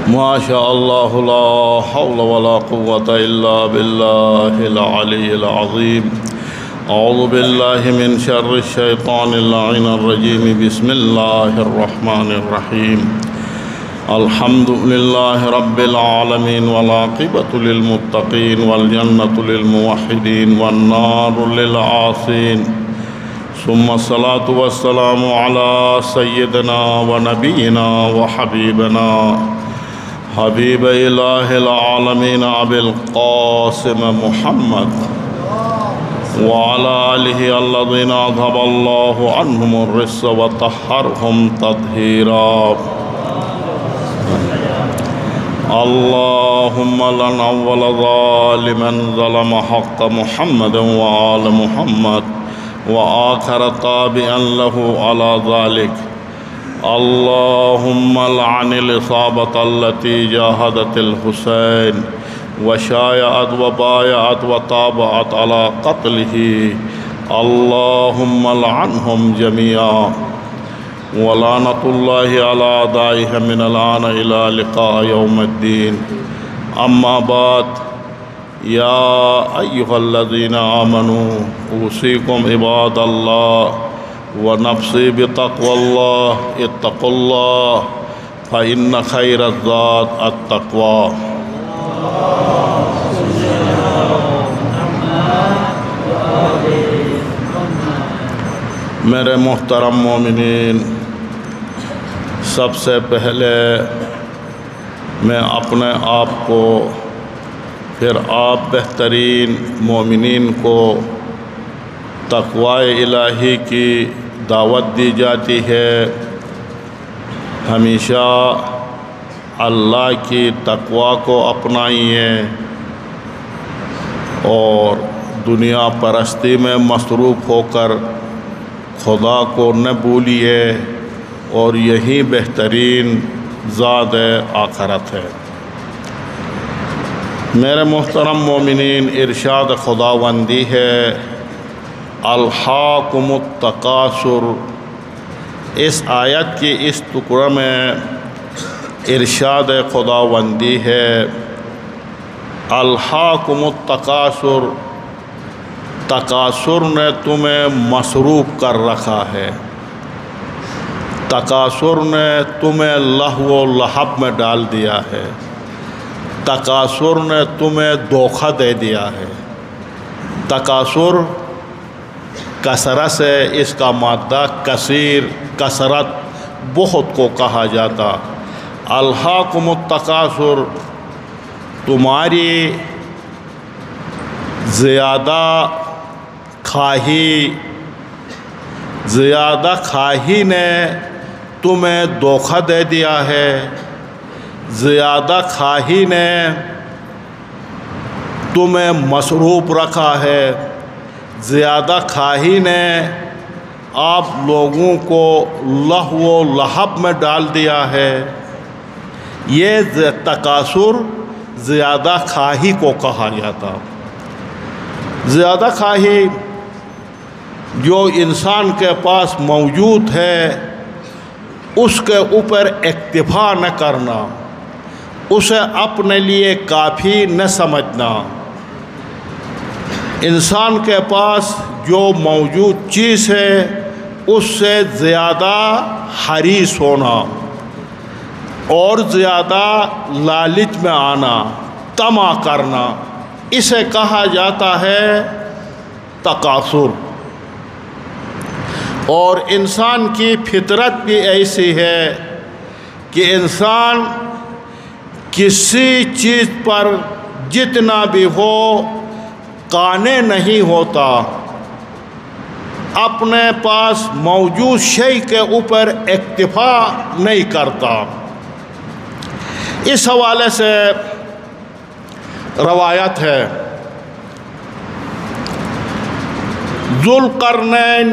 ما شاء الله لا حول ولا قوة إلا بالله العلي العظيم. أعوذ بالله من شر الشيطان اللعين الرجيم. بسم الله الرحمن الرحيم. الحمد لله رب العالمين والعاقبة للمتقين والجنة للموحدين والنار للعاصين. ثم الصلاة والسلام على سيدنا ونبينا وحبيبنا حبيب إله العالمين أبي القاسم محمد وعلى آله الذين أذهب الله عنهم الرجس وطهرهم تطهيرا. اللهم لن أول ظالما ظلم حق محمد وآل محمد وآخر تابعا له على ذلك. اللهم لعن الإصابة التي جاهدت الحسين وشايعت وبايعت وطابعت على قتله. اللهم لعنهم جميعا ولعنة الله على أعدائهم من الآن إلى لقاء يوم الدين. أما بعد، يا أيها الذين آمنوا أوصيكم عباد الله ونفسي بتقوى الله. اتقوا الله فإن خير الزاد التقوى. میرے محترم مومنین، سب سے پہلے میں اپنے آپ کو، پھر آپ بہترین مومنین کو تقوی الہی کی دعوت دی جاتی ہے. ہمیشہ اللہ کی تقوی کو اپنائیے اور دنیا پرستی میں مصروف ہو کر خدا کو نہ بھولیے، اور یہی بہترین زاد آخرت ہے. میرے محترم مومنین، ارشاد خداوندی ہے الہاکم التکاثر. اس آیت کی اس ٹکڑے میں ارشاد خداوندی ہے الہاکم التکاثر. تکاثر نے تمہیں مصروف کر رکھا ہے، تکاثر نے تمہیں لہو و لہب میں ڈال دیا ہے، تکاثر نے تمہیں دھوکہ دے دیا ہے. تکاثر کثرت سے، اس کا مادہ کثیر، کثرت، بہت کو کہا جاتا. الہاکم التکاثر، تمہاری زیادہ خواہی نے تمہیں دھوکہ دے دیا ہے. زیادہ خواہی نے تمہیں مصروف رکھا ہے. زیادہ خواہی نے آپ لوگوں کو لہو و لہب میں ڈال دیا ہے. یہ تکاثر زیادہ خواہی کو کہا جاتا. زیادہ خواہی جو انسان کے پاس موجود ہے اس کے اوپر اکتفا نہ کرنا، اسے اپنے لیے کافی نہ سمجھنا. انسان کے پاس جو موجود چیز ہے اس سے زیادہ حریص ہونا اور زیادہ لالچ میں آنا، طمع کرنا، اسے کہا جاتا ہے تکاثر. اور انسان کی فطرت بھی ایسی ہے کہ انسان کسی چیز پر جتنا بھی ہو قانع نہیں ہوتا، اپنے پاس موجود شے کے اوپر اکتفا نہیں کرتا. اس حوالے سے روایت ہے ذوالقرنین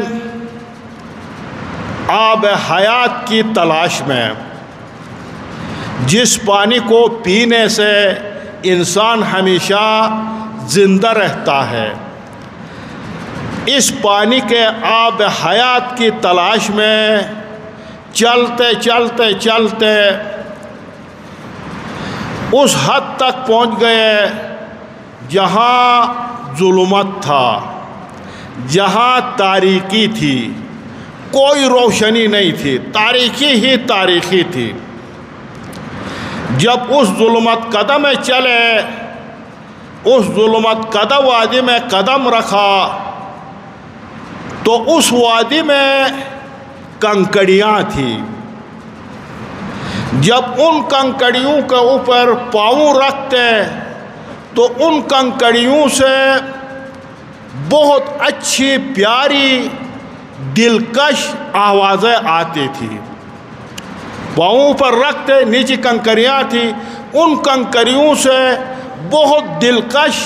آب حیات کی تلاش میں، جس پانی کو پینے سے انسان ہمیشہ زندہ رہتا ہے، اس پانی کے آب حیات کی تلاش میں چلتے چلتے چلتے اس حد تک پہنچ گئے جہاں ظلمت تھا، جہاں تاریکی تھی، کوئی روشنی نہیں تھی، تاریکی ہی تاریکی تھی۔ جب اس ظلمت قدہ میں چلے، اس ظلمت قدہ وادی میں قدم رکھا تو اس وادی میں کنکڑیاں تھیں۔ جب ان کنکڑیوں کے اوپر پاؤں رکھتے تو ان کنکڑیوں سے بہت اچھی پیاری دلکش آوازیں آتی تھیں۔ پاؤں پر رکھتے، نیچے کنکریاں تھیں، ان کنکریوں سے بہت دلکش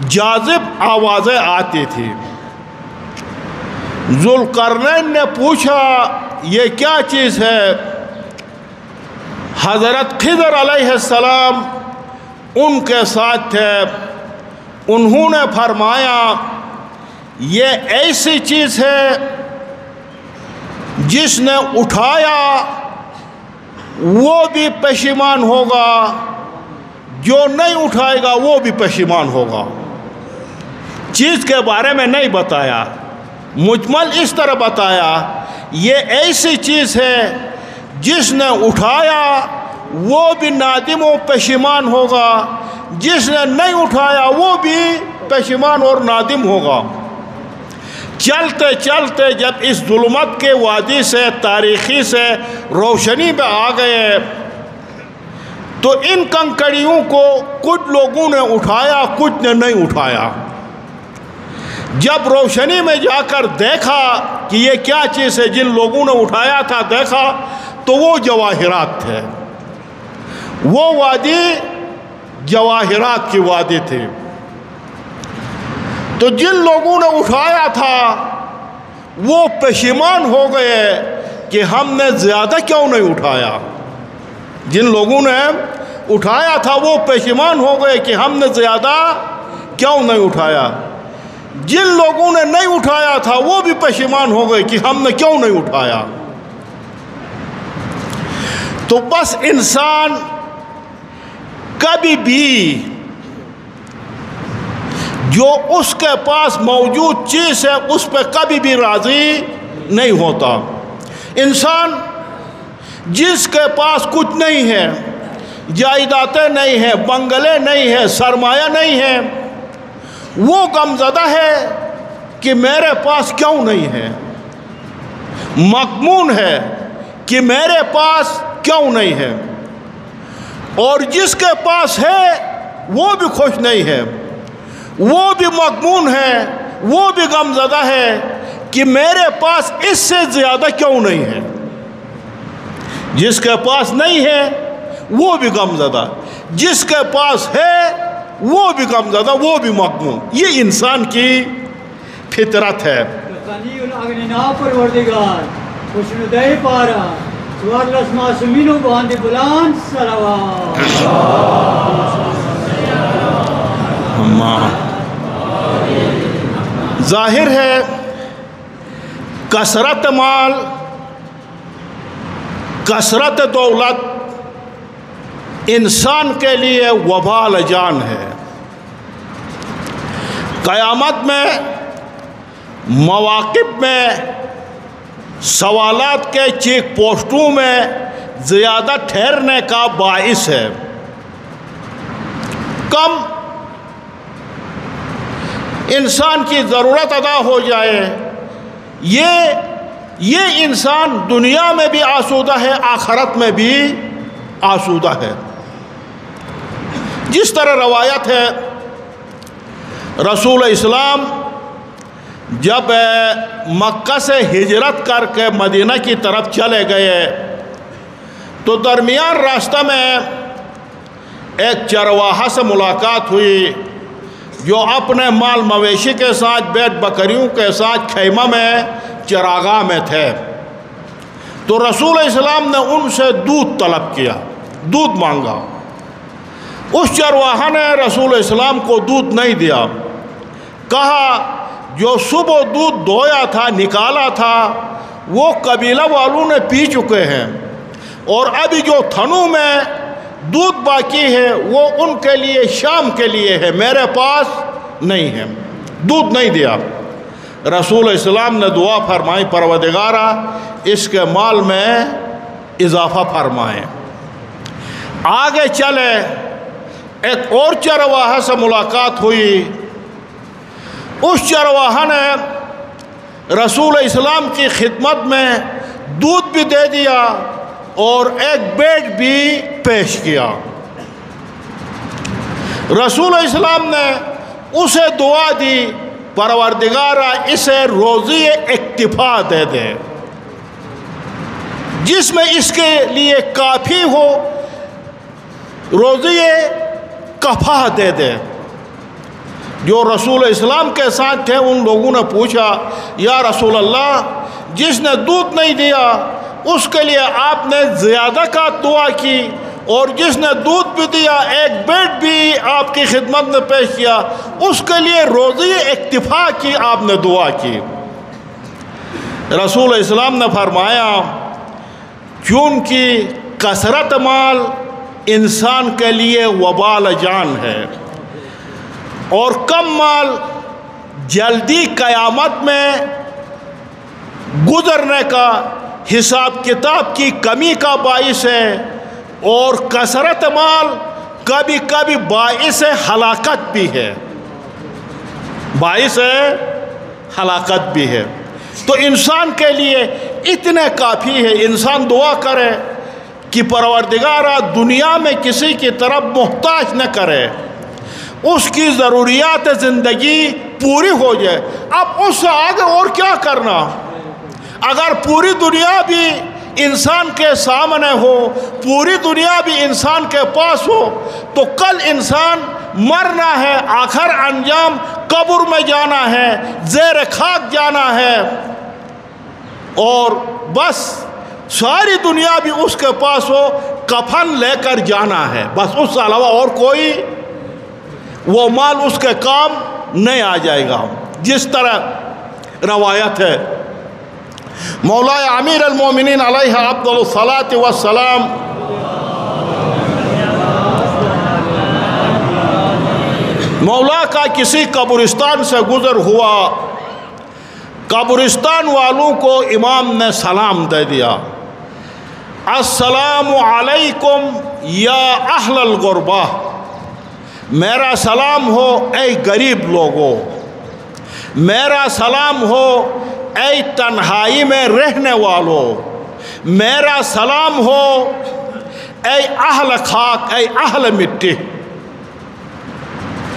جاذب آوازیں آتی تھیں۔ ذوالقرنین نے پوچھا یہ کیا چیز ہے؟ حضرت خضر علیہ السلام ان کے ساتھ تھے، انہوں نے فرمایا یہ ایسی چیز ہے جس نے اٹھایا وہ بھی پشیمان ہوگا، جو نہیں اٹھائے گا وہ بھی پشیمان ہوگا۔ چیز کے بارے میں نہیں بتایا، مجمل اس طرح بتایا یہ ایسی چیز ہے جس نے اٹھایا وہ بھی نادم و پشیمان ہوگا، جس نے نہیں اٹھایا وہ بھی پشیمان اور نادم ہوگا۔ چلتے چلتے جب اس ظلمت کے وادی سے، تاریخی سے روشنی پہ آ گئے تو ان کنکڑیوں کو کچھ لوگوں نے اٹھایا، کچھ نے نہیں اٹھایا۔ جب روشنی میں جا کر دیکھا کہ یہ کیا چیز ہے، جن لوگوں نے اٹھایا تھا دیکھا تو وہ جواہرات تھے۔ وہ وادی جواہرات کی وادی تھی۔ تو جن لوگوں نے اٹھایا تھا وہ پشیمان ہو گئے کہ ہم نے زیادہ کیوں نہیں اٹھایا۔ جن لوگوں نے اٹھایا تھا وہ پشیمان ہو گئے کہ ہم نے زیادہ کیوں نہیں اٹھایا۔ جن لوگوں نے نہیں اٹھایا تھا وہ بھی پشیمان ہو گئے کہ ہم نے کیوں نہیں اٹھایا۔ تو بس انسان کبھی بھی جو اس کے پاس موجود چیز ہے اس پہ کبھی بھی راضی نہیں ہوتا۔ انسان جس کے پاس کچھ نہیں ہے، جائیدادیں نہیں ہیں، بنگلے نہیں ہیں، سرمایہ نہیں ہے، وہ غمزدہ ہے کہ میرے پاس کیوں نہیں ہے، مغمون ہے کہ میرے پاس کیوں نہیں ہے۔ اور جس کے پاس ہے وہ بھی خوش نہیں ہے، وہ بھی مغمون ہے، وہ بھی غمزدہ ہے کہ میرے پاس اس سے زیادہ کیوں نہیں ہے۔ جس کے پاس نہیں ہے وہ بھی غمزدہ، جس کے پاس ہے وہ بھی غمزدہ، وہ بھی مغمون۔ یہ انسان کی فطرت ہے۔ غنی الاغنیاء پروردگار خوشنودہ پارا سوار لسما سمینوں باندھ بلند صلوات۔ ظاہر ہے کثرت مال، کثرت دولت انسان کے لیے وبال جان ہے۔ قیامت میں مواقف میں سوالات کے چیک پوسٹوں میں زیادہ ٹھہرنے کا باعث ہے۔ کم انسان کی ضرورت ادا ہو جائے، یہ انسان دنیا میں بھی آسودہ ہے، آخرت میں بھی آسودہ ہے۔ جس طرح روایت ہے رسول اسلام جب مکہ سے ہجرت کر کے مدینہ کی طرف چلے گئے تو درمیان راستہ میں ایک چرواہا سے ملاقات ہوئی جو اپنے مال مویشی کے ساتھ، بیٹ بکریوں کے ساتھ خیمہ میں چراگاہ میں تھے۔ تو رسول اسلام نے ان سے دودھ طلب کیا، دودھ مانگا۔ اس چرواہا نے رسول اسلام کو دودھ نہیں دیا، کہا جو صبح دودھ دویا تھا، نکالا تھا، وہ قبیلہ والوں نے پی چکے ہیں، اور ابھی جو تھنوں میں دودھ باقی ہے وہ ان کے لیے شام کے لیے ہے، میرے پاس نہیں ہے، دودھ نہیں دیا۔ رسول اسلام نے دعا فرمائی، پروردگارا اس کے مال میں اضافہ فرمائیں۔ آگے چلے، ایک اور چرواہے سے ملاقات ہوئی۔ اس چرواہے نے رسول اسلام کی خدمت میں دودھ بھی دے دیا اور ایک بیٹ بھی پیش کیا۔ رسول اسلام نے اسے دعا دی، پروردگارا اسے روزی اکتفا دے دے، جس میں اس کے لیے کافی ہو، روزی کفا دے دے۔ جو رسول اسلام کے ساتھ تھے ان لوگوں نے پوچھا، یا رسول اللہ، جس نے دودھ نہیں دیا اس کے لیے آپ نے زیادہ کا دعا کی، اور جس نے دودھ بھی دیا ایک بیٹ بھی آپ کی خدمت میں پیش کیا، اس کے لیے روزی اکتفا کی آپ نے دعا کی۔ رسول اسلام نے فرمایا، چونکہ کثرت مال انسان کے لیے وبال جان ہے، اور کم مال جلدی قیامت میں گزرنے کا، حساب کتاب کی کمی کا باعث ہے، اور کثرت مال کبھی کبھی باعث ہلاکت بھی ہے، باعث ہلاکت بھی ہے۔ تو انسان کے لیے اتنے کافی ہے، انسان دعا کرے کہ پروردگارا دنیا میں کسی کی طرف محتاج نہ کرے، اس کی ضروریات زندگی پوری ہو جائے۔ اب اس سے آگے اور کیا کرنا؟ اگر پوری دنیا بھی انسان کے سامنے ہو، پوری دنیا بھی انسان کے پاس ہو، تو کل انسان مرنا ہے، آخر انجام قبر میں جانا ہے، زیر خاک جانا ہے، اور بس ساری دنیا بھی اس کے پاس ہو، کفن لے کر جانا ہے، بس اس سے علاوہ اور کوئی وہ مال اس کے کام نہیں آ جائے گا۔ جس طرح روایت ہے، مولا امیر المومنین علیہ افضل الصلاۃ والسلام مولا کا کسی قبرستان سے گزر ہوا، قبرستان والوں کو امام نے سلام دے دیا، السلام علیکم یا اہل الغربہ، میرا سلام ہو اے غریب لوگوں، میرا سلام ہو اے تنہائی میں رہنے والوں، میرا سلام ہو اے اہل خاک، اے اہل مٹی۔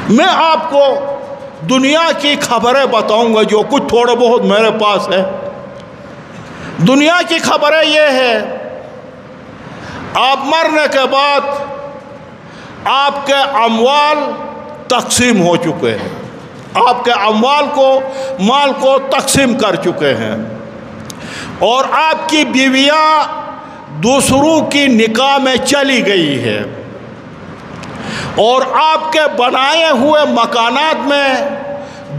میں آپ کو دنیا کی خبریں بتاؤں گا، جو کچھ تھوڑا بہت میرے پاس ہے۔ دنیا کی خبریں یہ ہے، آپ مرنے کے بعد آپ کے اموال تقسیم ہو چکے ہیں، آپ کے اموال کو، مال کو تقسیم کر چکے ہیں، اور آپ کی بیویاں دوسروں کی نکاح میں چلی گئی ہے، اور آپ کے بنائے ہوئے مکانات میں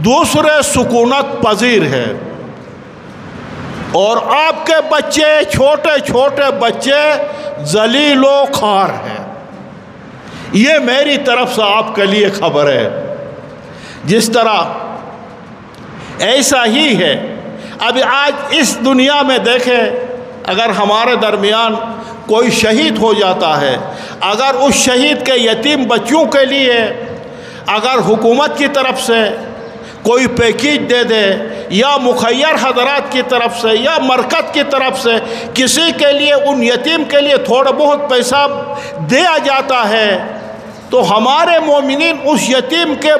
دوسرے سکونت پذیر ہے، اور آپ کے بچے، چھوٹے چھوٹے بچے ذلیل و خوار ہیں۔ یہ میری طرف سے آپ کے لیے خبر ہے۔ جس طرح ایسا ہی ہے، ابھی آج اس دنیا میں دیکھیں، اگر ہمارے درمیان کوئی شہید ہو جاتا ہے، اگر اس شہید کے یتیم بچوں کے لیے اگر حکومت کی طرف سے کوئی پیکیج دے دے، یا مخیر حضرات کی طرف سے یا مرکز کی طرف سے کسی کے لیے، ان یتیم کے لیے تھوڑا بہت پیسہ دیا جاتا ہے، تو ہمارے مومنین اس یتیم کے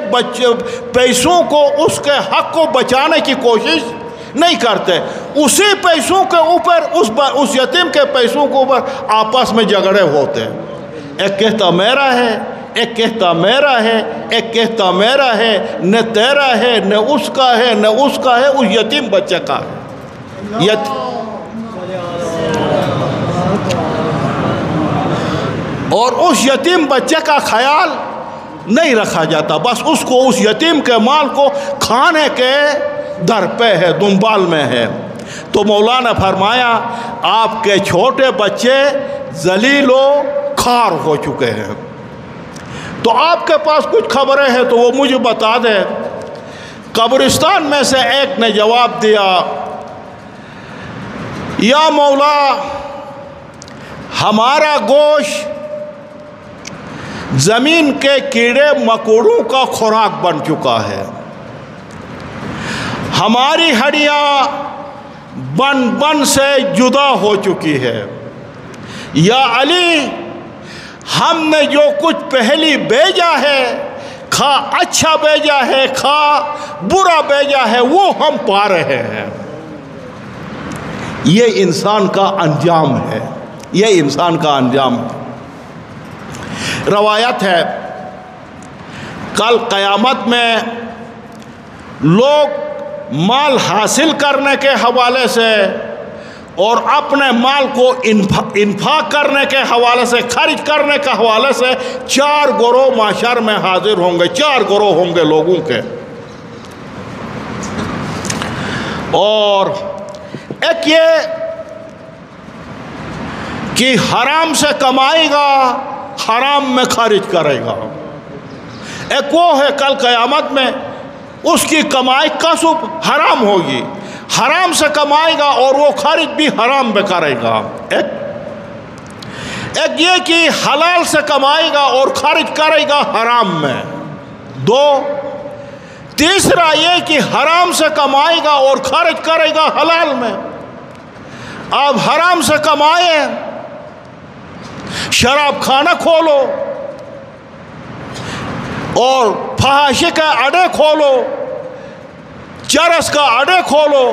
پیسوں کو، اس کے حق کو بچانے کی کوشش نہیں کرتے، اسی پیسوں کے اوپر، اس یتیم کے پیسوں کے اوپر آپس میں جھگڑے ہوتے ہیں۔ ایک کہتا میرا ہے، ایک کہتا میرا ہے، ایک کہتا میرا ہے، نہ تیرا ہے، نہ اس کا ہے، نہ اس کا ہے، اس یتیم بچے کا ہے۔ اور اس یتیم بچے کا خیال نہیں رکھا جاتا، بس اس کو، اس یتیم کے مال کو کھانے کے در پہ ہے، دنبال میں ہے۔ تو مولا نے فرمایا، آپ کے چھوٹے بچے ذلیل و خار ہو چکے ہیں۔ تو آپ کے پاس کچھ خبریں ہیں تو وہ مجھے بتا دیں۔ قبرستان میں سے ایک نے جواب دیا، یا مولا، ہمارا گوشت زمین کے کیڑے مکوڑوں کا خوراک بن چکا ہے، ہماری ہڈیاں بن بن سے جدا ہو چکی ہے۔ یا علی، ہم نے جو کچھ پہلی بھیجا ہے، خواہ اچھا بھیجا ہے خواہ برا بھیجا ہے، وہ ہم پا رہے ہیں۔ یہ انسان کا انجام ہے، یہ انسان کا انجام ہے۔ روایت ہے کل قیامت میں لوگ مال حاصل کرنے کے حوالے سے اور اپنے مال کو انفاق کرنے کے حوالے سے، خرچ کرنے کے حوالے سے 4 گروہ محشر میں حاضر ہوں گے، 4 گروہ ہوں گے لوگوں کے۔ اور ایک یہ کہ حرام سے کمائے گا، حرام میں خرچ کرے گا۔ ایک وہ ہے کل قیامت میں اس کی کمائی کسب حرام ہوگی، حرام سے کمائے گا اور وہ خرچ بھی حرام میں کرے گا۔ ایک یہ کہ حلال سے کمائے گا اور خرچ کرے گا حرام میں۔ 2، تیسرا یہ کہ حرام سے کمائے گا اور خرچ کرے گا حلال میں۔ اب حرام سے کمائے، شراب خانہ کھولو اور فحاشی کا اڈے کھولو، چرس کا اڈے کھولو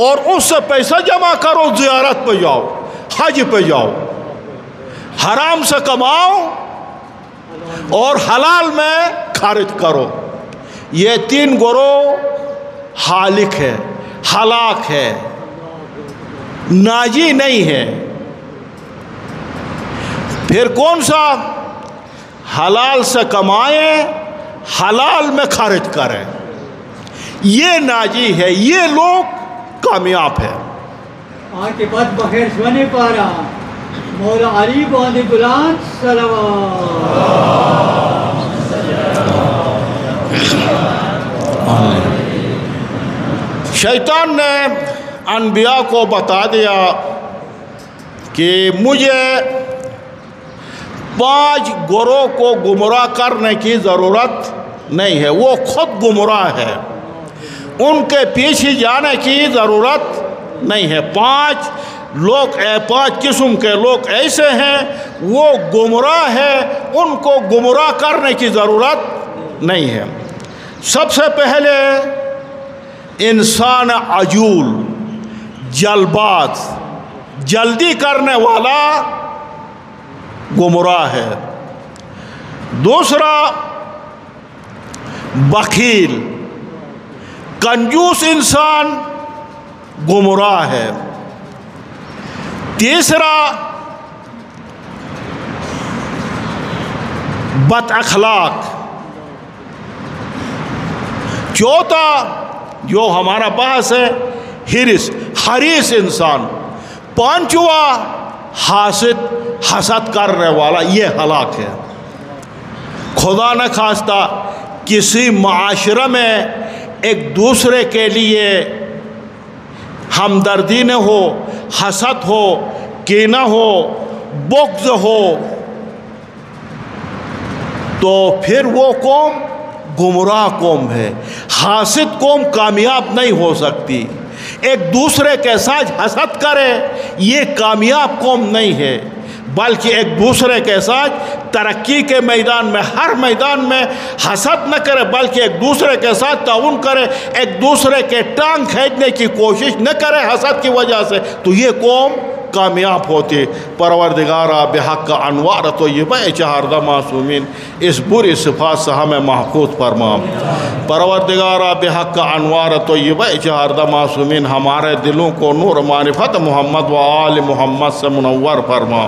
اور اس سے پیسہ جمع کرو، زیارت پہ جاؤ، حج پہ جاؤ۔ حرام سے کماؤ اور حلال میں خرچ کرو۔ یہ 3 گروہ ہالک ہے، ہلاک ہے، ناجی نہیں ہے۔ پھر کون سا؟ حلال سے کمائیں، حلال میں خرچ کریں، یہ ناجی ہے، یہ لوگ کامیاب ہے۔ آج کے بعد بخیر سونے پارا مولا علی باندھ بلند صلوات۔ شیطان نے انبیاء کو بتا دیا کہ مجھے 5 گروہ کو گمراہ کرنے کی ضرورت نہیں ہے، وہ خود گمراہ ہے، ان کے پیچھے جانے کی ضرورت نہیں ہے۔ 5 قسم کے لوگ ایسے ہیں، وہ گمراہ ہے، ان کو گمراہ کرنے کی ضرورت نہیں ہے۔ سب سے پہلے انسان عجول، جلباز، جلدی کرنے والا گمراہ ہے۔ دوسرا بخیل، کنجوس انسان گمراہ ہے۔ تیسرا بد اخلاق۔ چوتھا جو ہمارا بحث ہے حریص انسان۔ 5واں حسد کرنے والا، یہ ہلاک ہے۔ خدا نہ خواستہ کسی معاشرے میں ایک دوسرے کے لیے ہمدردی نہ ہو، حسد ہو، کینہ ہو، بغض ہو، تو پھر وہ قوم گمراہ قوم ہے۔ حاسد قوم کامیاب نہیں ہو سکتی۔ ایک دوسرے کے ساتھ حسد کرے، یہ کامیاب قوم نہیں ہے، بلکہ ایک دوسرے کے ساتھ ترقی کے میدان میں، ہر میدان میں حسد نہ کرے، بلکہ ایک دوسرے کے ساتھ تعاون کرے، ایک دوسرے کے ٹانگ کھینچنے کی کوشش نہ کرے حسد کی وجہ سے، تو یہ قوم کامیاب ہوتی۔ پروردگارہ بحق انوار طیبہ چہاردہ معصومین اس بری صفات سے ہمیں محفوظ فرما۔ پروردگارہ بحق انوار طیبہ چہاردہ معصومین ہمارے دلوں کو نور معرفت محمد و آل محمد سے منور فرما۔